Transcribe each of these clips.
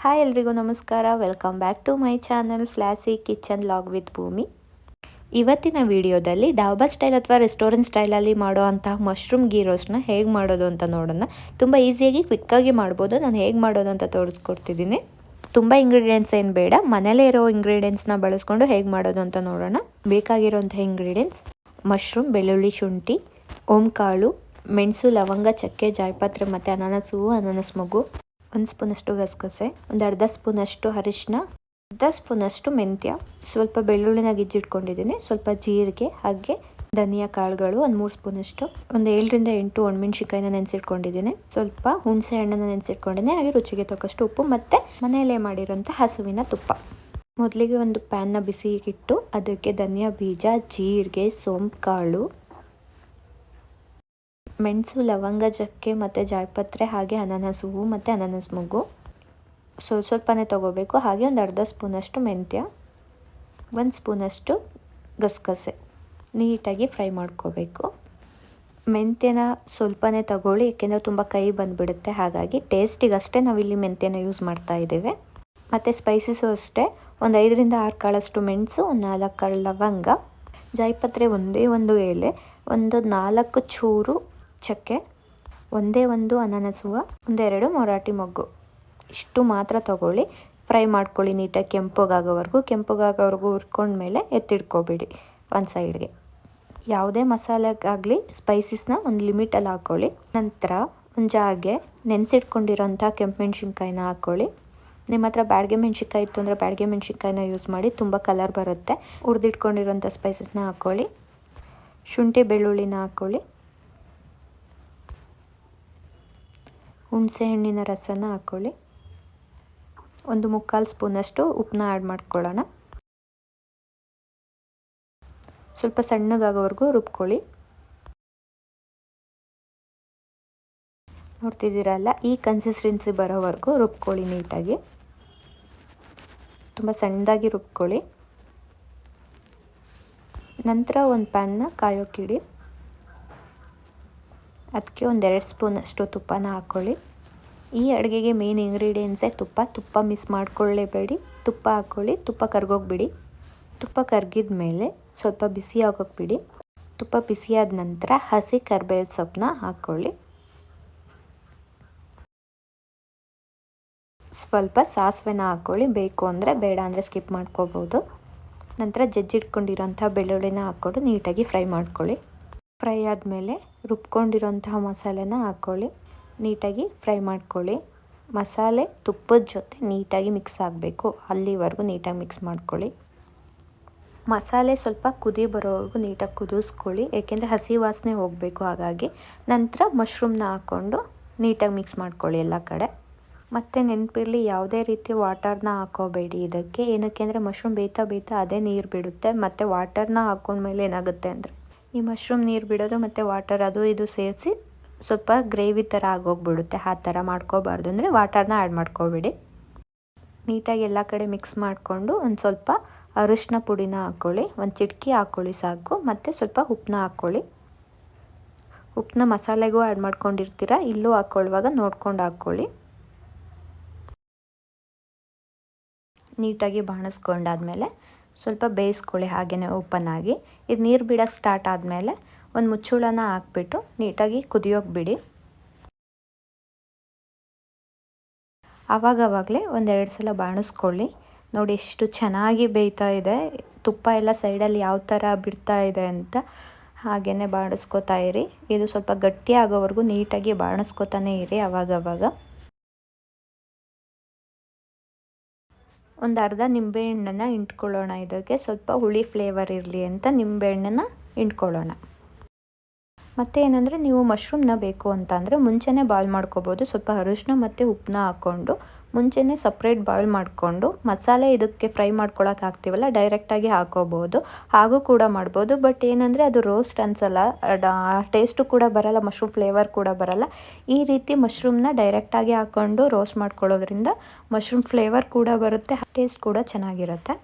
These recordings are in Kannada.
ಹಾಯ್ ಎಲ್ರಿಗೂ ನಮಸ್ಕಾರ. Welcome back to my channel Flossy kitchen log with Bhoomi. ಇವತ್ತಿನ ವಿಡಿಯೋದಲ್ಲಿ ಡಾಬಾ ಸ್ಟೈಲ್ ಅಥವಾ ರೆಸ್ಟೋರೆಂಟ್ ಸ್ಟೈಲಲ್ಲಿ ಮಾಡೋ ಅಂತಹ ಮಶ್ರೂಮ್ ಗೀ ರೋಸ್ಟ್ನ ಹೇಗೆ ಮಾಡೋದು ಅಂತ ನೋಡೋಣ. ತುಂಬ ಈಸಿಯಾಗಿ ಕ್ವಿಕ್ಕಾಗಿ ಮಾಡ್ಬೋದು. ನಾನು ಹೇಗೆ ಮಾಡೋದು ಅಂತ ತೋರಿಸ್ಕೊಡ್ತಿದ್ದೀನಿ. ತುಂಬ ಇಂಗ್ರೀಡಿಯೆಂಟ್ಸ್ ಏನು ಬೇಡ, ಮನೇಲೇ ಇರೋ ಇಂಗ್ರೀಡಿಯೆಂಟ್ಸ್ನ ಬಳಸ್ಕೊಂಡು ಹೇಗೆ ಮಾಡೋದು ಅಂತ ನೋಡೋಣ. ಬೇಕಾಗಿರೋಂಥ ಇಂಗ್ರೀಡಿಯೆಂಟ್ಸ್: ಮಶ್ರೂಮ್, ಬೆಳ್ಳುಳ್ಳಿ, ಶುಂಠಿ, ಓಂಕಾಳು, ಮೆಣಸು, ಲವಂಗ, ಚಕ್ಕೆ, ಜಾಯಿಪತ್ರೆ ಮತ್ತು ಅನಾನಸ್ ಹೂವು, ಅನಾನಸ್ ಮೊಗ್ಗು, 1 ಸ್ಪೂನಷ್ಟು ಗಸಗಸೆ, ಒಂದು ಅರ್ಧ ಸ್ಪೂನಷ್ಟು ಅರಿಶಿನ, ಅರ್ಧ ಸ್ಪೂನಷ್ಟು ಮೆಂತ್ಯ, ಸ್ವಲ್ಪ ಬೆಳ್ಳುಳ್ಳಿನ ಗಿಜ್ಜಿಟ್ಕೊಂಡಿದ್ದೀನಿ, ಸ್ವಲ್ಪ ಜೀರಿಗೆ, ಹಾಗೆ ಧನಿಯಾ ಕಾಳುಗಳು ಒಂದು 3 ಸ್ಪೂನಷ್ಟು, ಒಂದು 7 ರಿಂದ 8 ಒಣಮೆಣ್ಸಿಕಾಯಿನ ನೆನೆಸಿಟ್ಕೊಂಡಿದ್ದೀನಿ, ಸ್ವಲ್ಪ ಹುಣಸೆ ಹಣ್ಣನ್ನು ನೆನೆಸಿಟ್ಕೊಂಡಿದ್ದೀನಿ, ಹಾಗೆ ರುಚಿಗೆ ತಕ್ಕಷ್ಟು ಉಪ್ಪು ಮತ್ತು ಮನೆಯಲ್ಲೇ ಮಾಡಿರೋಂಥ ಹಸುವಿನ ತುಪ್ಪ. ಮೊದಲಿಗೆ ಒಂದು ಪ್ಯಾನ್ನ ಬಿಸಿಗಿಟ್ಟು ಅದಕ್ಕೆ ಧನಿಯಾ ಬೀಜ, ಜೀರಿಗೆ, ಸೋಂಪು ಕಾಳು, ಮೆಣಸು, ಲವಂಗ, ಚಕ್ಕೆ ಮತ್ತು ಜಾಯಿಪತ್ರೆ, ಹಾಗೆ ಅನಾನಸ್ ಹೂವು ಮತ್ತು ಅನಾನಸ್ ಮೊಗ್ಗು ಸ್ವಲ್ಪನೇ ತೊಗೋಬೇಕು. ಹಾಗೆ ಒಂದು ಅರ್ಧ ಸ್ಪೂನಷ್ಟು ಮೆಂತ್ಯ, 1 ಸ್ಪೂನಷ್ಟು ಗಸಗಸೆ ನೀಟಾಗಿ ಫ್ರೈ ಮಾಡ್ಕೋಬೇಕು. ಮೆಂತ್ಯನ ಸ್ವಲ್ಪನೇ ತಗೊಳ್ಳಿ, ಏಕೆಂದರೆ ತುಂಬ ಕೈ ಬಂದುಬಿಡುತ್ತೆ. ಹಾಗಾಗಿ ಟೇಸ್ಟಿಗಷ್ಟೇ ನಾವಿಲ್ಲಿ ಮೆಂತ್ಯನ ಯೂಸ್ ಮಾಡ್ತಾ ಇದ್ದೇವೆ. ಮತ್ತು ಸ್ಪೈಸಸ್ಸು ಅಷ್ಟೇ, ಒಂದು 5 ರಿಂದ 6 ಕಾಳಷ್ಟು ಮೆಣಸು, ಒಂದು 4 ಕಾಳು ಲವಂಗ, ಜಾಯಿಪತ್ರೆ ಒಂದೇ ಒಂದು ಎಲೆ, ಒಂದು 4 ಚೂರು ಚಕ್ಕೆ, ಒಂದೇ ಒಂದು ಅನಾನಸ್ ಹೂವು, 1-2 ಮೊರಾಟಿ ಮೊಗ್ಗು, ಇಷ್ಟು ಮಾತ್ರ ತಗೊಳ್ಳಿ. ಫ್ರೈ ಮಾಡ್ಕೊಳ್ಳಿ ನೀಟಾಗಿ ಕೆಂಪಗಾಗೋವರೆಗೂ ಹುರ್ಕೊಂಡ್ಮೇಲೆ ಎತ್ತಿಡ್ಕೊಬೇಡಿ ಒಂದು ಸೈಡ್ಗೆ. ಯಾವುದೇ ಮಸಾಲೆಗಾಗಲಿ ಸ್ಪೈಸಸ್ನ ಒಂದು ಲಿಮಿಟಲ್ಲಿ ಹಾಕ್ಕೊಳ್ಳಿ. ನಂತರ ಒಂದು ಜಾರ್ಗೆ ನೆನೆಸಿಟ್ಕೊಂಡಿರೋಂಥ ಕೆಂಪು ಮೆಣಸಿನ್ಕಾಯಿನ ಹಾಕ್ಕೊಳ್ಳಿ. ನಿಮ್ಮ ಹತ್ರ ಬ್ಯಾಡಗೆ ಮೆಣಸಿನ್ಕಾಯಿ ಇತ್ತು ಅಂದರೆ ಬ್ಯಾಡಗೆ ಮೆಣಸಿನ್ಕಾಯಿನ ಯೂಸ್ ಮಾಡಿ, ತುಂಬ ಕಲರ್ ಬರುತ್ತೆ. ಹುರಿದಿಟ್ಕೊಂಡಿರೋಂಥ ಸ್ಪೈಸಸ್ನ ಹಾಕ್ಕೊಳ್ಳಿ. ಶುಂಠಿ ಬೆಳ್ಳುಳ್ಳಿನ ಹಾಕ್ಕೊಳ್ಳಿ. ಹುಣಸೆ ಹಣ್ಣಿನ ರಸನ ಹಾಕ್ಕೊಳ್ಳಿ. ಒಂದು 3/4 ಸ್ಪೂನಷ್ಟು ಉಪ್ಪನ್ನ ಆ್ಯಡ್ ಮಾಡ್ಕೊಳ್ಳೋಣ. ಸ್ವಲ್ಪ ಸಣ್ಣಗಾಗೋವರೆಗೂ ರುಬ್ಕೊಳ್ಳಿ. ನೋಡ್ತಿದ್ದೀರಲ್ಲ, ಈ ಕನ್ಸಿಸ್ಟೆನ್ಸಿ ಬರೋವರೆಗೂ ರುಬ್ಕೊಳ್ಳಿ ನೀಟಾಗಿ. ತುಂಬ ಸಣ್ಣದಾಗಿ ರುಬ್ಕೊಳ್ಳಿ. ನಂತರ ಒಂದು ಪ್ಯಾನ್ನ ಕಾಯೋಕ್ಕಿಡಿ. ಅದಕ್ಕೆ ಒಂದು 2 ಸ್ಪೂನಷ್ಟು ತುಪ್ಪನ ಹಾಕ್ಕೊಳ್ಳಿ. ಈ ಅಡುಗೆಗೆ ಮೇನ್ ಇಂಗ್ರೀಡಿಯೆಂಟ್ಸೇ ತುಪ್ಪ ಮಿಸ್ ಮಾಡ್ಕೊಳ್ಳೇಬೇಡಿ. ತುಪ್ಪ ಹಾಕ್ಕೊಳ್ಳಿ. ತುಪ್ಪ ಕರ್ಗೋಗ್ಬಿಡಿ. ತುಪ್ಪ ಕರ್ಗಿದ ಮೇಲೆ ಸ್ವಲ್ಪ ಬಿಸಿ ಆಗೋಕ್ಕೆ ಬಿಡಿ. ತುಪ್ಪ ಬಿಸಿಯಾದ ನಂತರ ಹಸಿ ಕರಿಬೇವು ಸೊಪ್ಪನ್ನ ಹಾಕ್ಕೊಳ್ಳಿ. ಸ್ವಲ್ಪ ಸಾಸಿವೆನ ಹಾಕ್ಕೊಳ್ಳಿ. ಬೇಕು ಅಂದರೆ, ಬೇಡ ಅಂದರೆ ಸ್ಕಿಪ್ ಮಾಡ್ಕೋಬೋದು. ನಂತರ ಜಜ್ಜಿಟ್ಕೊಂಡಿರೋಂಥ ಬೆಳ್ಳುಳ್ಳಿನ ಹಾಕ್ಕೊಂಡು ನೀಟಾಗಿ ಫ್ರೈ ಮಾಡ್ಕೊಳ್ಳಿ. ಫ್ರೈ ಆದಮೇಲೆ ರುಬ್ಕೊಂಡಿರೋಂತಹ ಮಸಾಲೆನ ಹಾಕ್ಕೊಳ್ಳಿ. ನೀಟಾಗಿ ಫ್ರೈ ಮಾಡ್ಕೊಳ್ಳಿ. ಮಸಾಲೆ ತುಪ್ಪದ ಜೊತೆ ನೀಟಾಗಿ ಮಿಕ್ಸ್ ಆಗಬೇಕು. ಅಲ್ಲಿವರೆಗೂ ನೀಟಾಗಿ ಮಿಕ್ಸ್ ಮಾಡ್ಕೊಳ್ಳಿ. ಮಸಾಲೆ ಸ್ವಲ್ಪ ಕುದಿ ಬರೋವರೆಗೂ ನೀಟಾಗಿ ಕುದಿಸ್ಕೊಳ್ಳಿ, ಏಕೆಂದರೆ ಹಸಿ ವಾಸನೆ ಹೋಗಬೇಕು. ಹಾಗಾಗಿ ನಂತರ ಮಶ್ರೂಮ್ನ ಹಾಕ್ಕೊಂಡು ನೀಟಾಗಿ ಮಿಕ್ಸ್ ಮಾಡ್ಕೊಳ್ಳಿ ಎಲ್ಲ ಕಡೆ. ಮತ್ತು ನೆನಪಿರಲಿ, ಯಾವುದೇ ರೀತಿ ವಾಟರ್ನ ಹಾಕೋಬೇಡಿ ಇದಕ್ಕೆ. ಏನಕ್ಕೆ ಅಂದರೆ ಮಶ್ರೂಮ್ ಬೇಯ್ತಾ ಅದೇ ನೀರು ಬಿಡುತ್ತೆ. ಮತ್ತು ವಾಟರ್ನ ಹಾಕೊಂಡ್ಮೇಲೆ ಏನಾಗುತ್ತೆ ಅಂದರೆ, ಈ ಮಶ್ರೂಮ್ ನೀರು ಬಿಡೋದು ಮತ್ತು ವಾಟರ್ ಅದು ಇದು ಸೇರಿಸಿ ಸ್ವಲ್ಪ ಗ್ರೇವಿ ಥರ ಆಗೋಗ್ಬಿಡುತ್ತೆ. ಆ ಥರ ಮಾಡ್ಕೋಬಾರ್ದು. ಅಂದರೆ ವಾಟರ್ನ ಆ್ಯಡ್ ಮಾಡ್ಕೋಬೇಡಿ. ನೀಟಾಗಿ ಎಲ್ಲ ಕಡೆ ಮಿಕ್ಸ್ ಮಾಡಿಕೊಂಡು ಒಂದು ಸ್ವಲ್ಪ ಅರಿಶಿನ ಪುಡಿನ ಹಾಕ್ಕೊಳ್ಳಿ. ಒಂದು ಚಿಟಕಿ ಹಾಕ್ಕೊಳ್ಳಿ ಸಾಕು. ಮತ್ತು ಸ್ವಲ್ಪ ಉಪ್ಪನ್ನ ಹಾಕ್ಕೊಳ್ಳಿ. ಉಪ್ಪನ್ನ ಮಸಾಲೆಗೂ ಆ್ಯಡ್ ಮಾಡ್ಕೊಂಡಿರ್ತೀರ, ಇಲ್ಲೂ ಹಾಕ್ಕೊಳ್ಳುವಾಗ ನೋಡ್ಕೊಂಡು ಹಾಕ್ಕೊಳ್ಳಿ. ನೀಟಾಗಿ ಬಾಣಿಸ್ಕೊಂಡಾದ್ಮೇಲೆ ಸ್ವಲ್ಪ ಬೇಯಿಸ್ಕೊಳ್ಳಿ ಹಾಗೆಯೇ ಓಪನ್ ಆಗಿ. ಇದು ನೀರು ಬಿಡೋಕ್ಕೆ ಸ್ಟಾರ್ಟ್ ಆದಮೇಲೆ ಒಂದು ಮುಚ್ಚುಳನ ಹಾಕ್ಬಿಟ್ಟು ನೀಟಾಗಿ ಕುದಿಯೋಕೆ ಬಿಡಿ. ಆವಾಗಲೇ 1-2 ಸಲ ಬಾಣಿಸ್ಕೊಳ್ಳಿ. ನೋಡಿ ಎಷ್ಟು ಚೆನ್ನಾಗಿ ಬೇಯ್ತಾ ಇದೆ. ತುಪ್ಪ ಎಲ್ಲ ಸೈಡಲ್ಲಿ ಯಾವ ಥರ ಬಿಡ್ತಾ ಇದೆ ಅಂತ. ಹಾಗೆಯೇ ಬಾಣಿಸ್ಕೋತಾ ಇರಿ. ಇದು ಸ್ವಲ್ಪ ಗಟ್ಟಿ ಆಗೋವರೆಗೂ ನೀಟಾಗಿ ಬಾಣಿಸ್ಕೋತಾನೆ ಇರಿ ಆವಾಗವಾಗ. ಒಂದು ಅರ್ಧ ನಿಂಬೆಹಣ್ಣನ್ನು ಇಂಟ್ಕೊಳ್ಳೋಣ. ಇದಕ್ಕೆ ಸ್ವಲ್ಪ ಹುಳಿ ಫ್ಲೇವರ್ ಇರಲಿ ಅಂತ ನಿಂಬೆಹಣ್ಣನ್ನು ಇಂಟ್ಕೊಳ್ಳೋಣ. ಮತ್ತು ಏನಂದರೆ, ನೀವು ಮಶ್ರೂಮ್ನ ಬೇಕು ಅಂತ ಅಂದರೆ ಮುಂಚೆನೇ ಬಾಯ್ಲ್ ಮಾಡ್ಕೋಬೋದು. ಸ್ವಲ್ಪ ಅರಿಶಿನ ಮತ್ತು ಉಪ್ಪನ್ನ ಹಾಕ್ಕೊಂಡು ಮುಂಚೆನೇ ಸಪ್ರೇಟ್ ಬಾಯ್ಲ್ ಮಾಡಿಕೊಂಡು ಮಸಾಲೆ ಇದಕ್ಕೆ ಫ್ರೈ ಮಾಡ್ಕೊಳಕ್ಕೆ ಹಾಕ್ತೀವಲ್ಲ, ಡೈರೆಕ್ಟಾಗಿ ಹಾಕೋಬೋದು. ಹಾಗೂ ಕೂಡ ಮಾಡ್ಬೋದು. ಬಟ್ ಏನಂದರೆ ಅದು ರೋಸ್ಟ್ ಅನಿಸಲ್ಲ, ಟೇಸ್ಟು ಕೂಡ ಬರಲ್ಲ, ಮಶ್ರೂಮ್ ಫ್ಲೇವರ್ ಕೂಡ ಬರಲ್ಲ. ಈ ರೀತಿ ಮಶ್ರೂಮ್ನ ಡೈರೆಕ್ಟಾಗಿ ಹಾಕ್ಕೊಂಡು ರೋಸ್ಟ್ ಮಾಡ್ಕೊಳ್ಳೋದ್ರಿಂದ ಮಶ್ರೂಮ್ ಫ್ಲೇವರ್ ಕೂಡ ಬರುತ್ತೆ, ಟೇಸ್ಟ್ ಕೂಡ ಚೆನ್ನಾಗಿರುತ್ತೆ.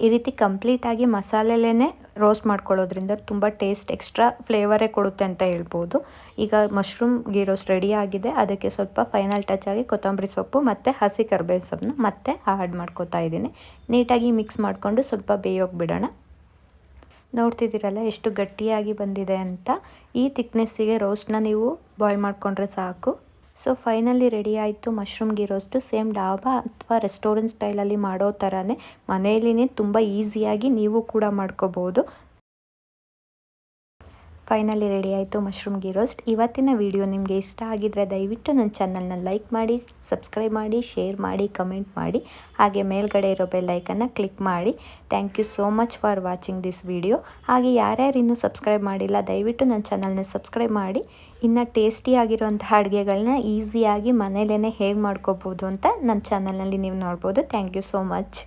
ಈ ರೀತಿ ಕಂಪ್ಲೀಟಾಗಿ ಮಸಾಲೆಲೇ ರೋಸ್ಟ್ ಮಾಡ್ಕೊಳ್ಳೋದ್ರಿಂದ ತುಂಬ ಟೇಸ್ಟ್ ಎಕ್ಸ್ಟ್ರಾ ಫ್ಲೇವರೇ ಕೊಡುತ್ತೆ ಅಂತ ಹೇಳ್ಬೋದು. ಈಗ ಮಶ್ರೂಮ್ ಗೀ ರೋಸ್ಟ್ ರೆಡಿ ಆಗಿದೆ. ಅದಕ್ಕೆ ಸ್ವಲ್ಪ ಫೈನಲ್ ಟಚ್ ಆಗಿ ಕೊತ್ತಂಬರಿ ಸೊಪ್ಪು ಮತ್ತು ಹಸಿ ಕರಿಬೇವು ಸೊಪ್ಪನ್ನ ಮತ್ತೆ ಆ್ಯಡ್ ಮಾಡ್ಕೊತಾ ಇದ್ದೀನಿ. ನೀಟಾಗಿ ಮಿಕ್ಸ್ ಮಾಡಿಕೊಂಡು ಸ್ವಲ್ಪ ಬೇಯೋಗಿ ಬಿಡೋಣ. ನೋಡ್ತಿದ್ದೀರಲ್ಲ ಎಷ್ಟು ಗಟ್ಟಿಯಾಗಿ ಬಂದಿದೆ ಅಂತ. ಈ ಥಿಕ್ನೆಸ್ಸಿಗೆ ರೋಸ್ಟ್ನ ನೀವು ಬಾಯ್ಲ್ ಮಾಡಿಕೊಂಡ್ರೆ ಸಾಕು. ಸೊ ಫೈನಲಿ ರೆಡಿ ಆಯಿತು mushroom ghee roast. Same dhaba ಅಥವಾ ರೆಸ್ಟೋರೆಂಟ್ ಸ್ಟೈಲಲ್ಲಿ ಮಾಡೋ ಥರನೇ ಮನೆಯಲ್ಲಿನೇ ತುಂಬ ಈಸಿಯಾಗಿ ನೀವು ಕೂಡ ಮಾಡ್ಕೋಬೋದು. ಫೈನಲಿ ರೆಡಿ ಆಯಿತು ಮಶ್ರೂಮ್ ಗೀ ರೋಸ್ಟ್. ಇವತ್ತಿನ ವಿಡಿಯೋ ನಿಮಗೆ ಇಷ್ಟ ಆಗಿದ್ದರೆ ದಯವಿಟ್ಟು ನನ್ನ ಚಾನಲ್ನ ಲೈಕ್ ಮಾಡಿ, ಸಬ್ಸ್ಕ್ರೈಬ್ ಮಾಡಿ, ಶೇರ್ ಮಾಡಿ, ಕಮೆಂಟ್ ಮಾಡಿ, ಹಾಗೆ ಮೇಲ್ಗಡೆ ಇರೋ ಬೆಲ್ ಐಕನ್ನ ಕ್ಲಿಕ್ ಮಾಡಿ. Thank you so much for watching this video. ಹಾಗೆ ಯಾರ್ಯಾರು ಇನ್ನೂ ಸಬ್ಸ್ಕ್ರೈಬ್ ಮಾಡಿಲ್ಲ ದಯವಿಟ್ಟು ನನ್ನ ಚಾನಲ್ನ ಸಬ್ಸ್ಕ್ರೈಬ್ ಮಾಡಿ. ಇನ್ನು ಟೇಸ್ಟಿಯಾಗಿರೋಂತಹ ಅಡುಗೆಗಳನ್ನ ಈಸಿಯಾಗಿ ಮನೇಲೇ ಹೇಗೆ ಮಾಡ್ಕೋಬೋದು ಅಂತ ನನ್ನ ಚಾನಲ್ನಲ್ಲಿ ನೀವು ನೋಡ್ಬೋದು. Thank you so much.